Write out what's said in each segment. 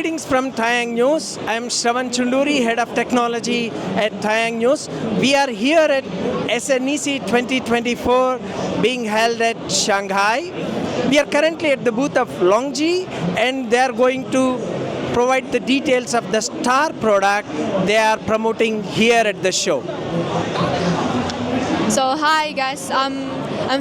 Greetings from TaiyangNews. I am Shravan Chunduri, Head of Technology at TaiyangNews. We are here at SNEC 2024 being held at Shanghai. We are currently at the booth of LONGi, and they are going to provide the details of the star product they are promoting here at the show. So hi guys, I'm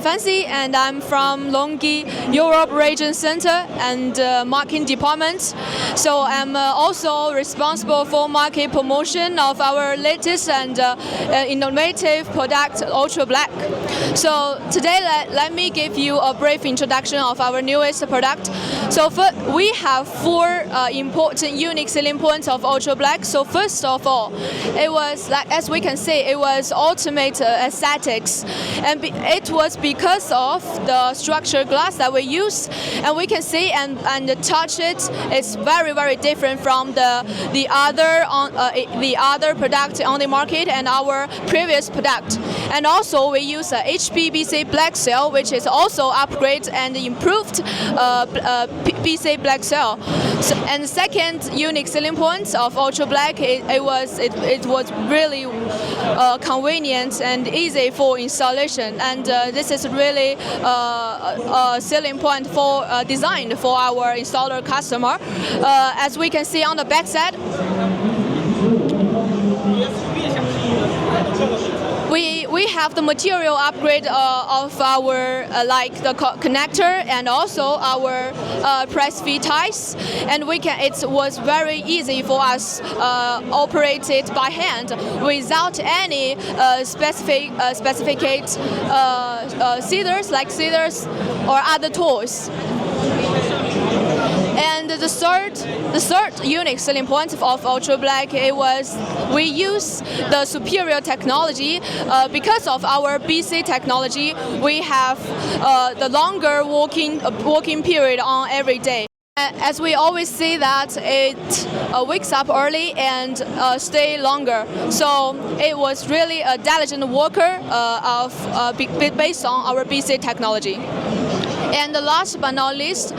Fancy and I'm from LONGi Europe Region Center and Marketing Department. So I'm also responsible for market promotion of our latest and innovative product, Ultra Black. So today let me give you a brief introduction of our newest product. So we have four important unique selling points of Ultra Black. So first of all, it was, like, as we can see, it was ultimate aesthetics, and it was because of the structured glass that we use, and we can see and touch it. It's very different from the other product on the market and our previous product. And also we use a HPBC black cell, which is also upgraded and improved BC black cell. So, and the second unique selling point of Ultra Black, it was really convenient and easy for installation, and this is really a selling point for design for our installer customer. As we can see on the back side, we have the material upgrade of our like the connector and also our press feed ties, and it was very easy for us operate it by hand without any specificate scissors or other tools. And the third unique selling point of Ultra Black, it was we use the superior technology. Because of our BC technology, we have the longer working period on every day. As we always see that it wakes up early and stay longer. So it was really a diligent worker based on our BC technology. And the last but not least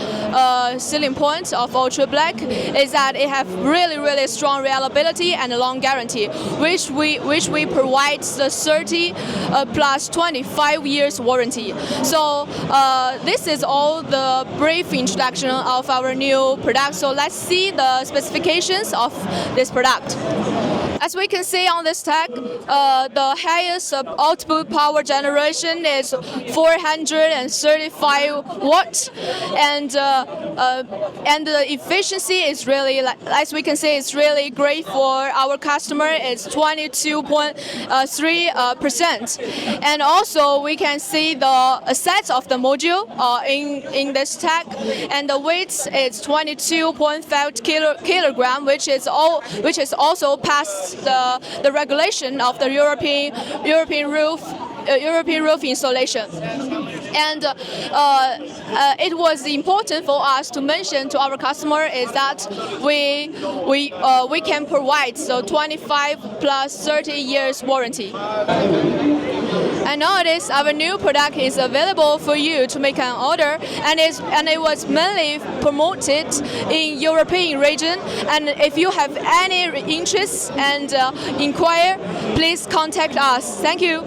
selling point of Ultra Black is that it has really strong reliability and a long guarantee, which we provide the 30 plus 25 years warranty. So this is all the brief introduction of our new product. So let's see the specifications of this product. As we can see on this tag, the highest output power generation is 435 watts, and the efficiency is really, as we can see, it's really great for our customer. It's 22.3%, and also we can see the size of the module in this tag, and the weight is 22.5 kilogram, which is also past the regulation of the European roof installation. And it was important for us to mention to our customer is that we can provide the 25 plus 30 years warranty. And nowadays, our new product is available for you to make an order, and it was mainly promoted in European region. And if you have any interest and inquire, please contact us. Thank you.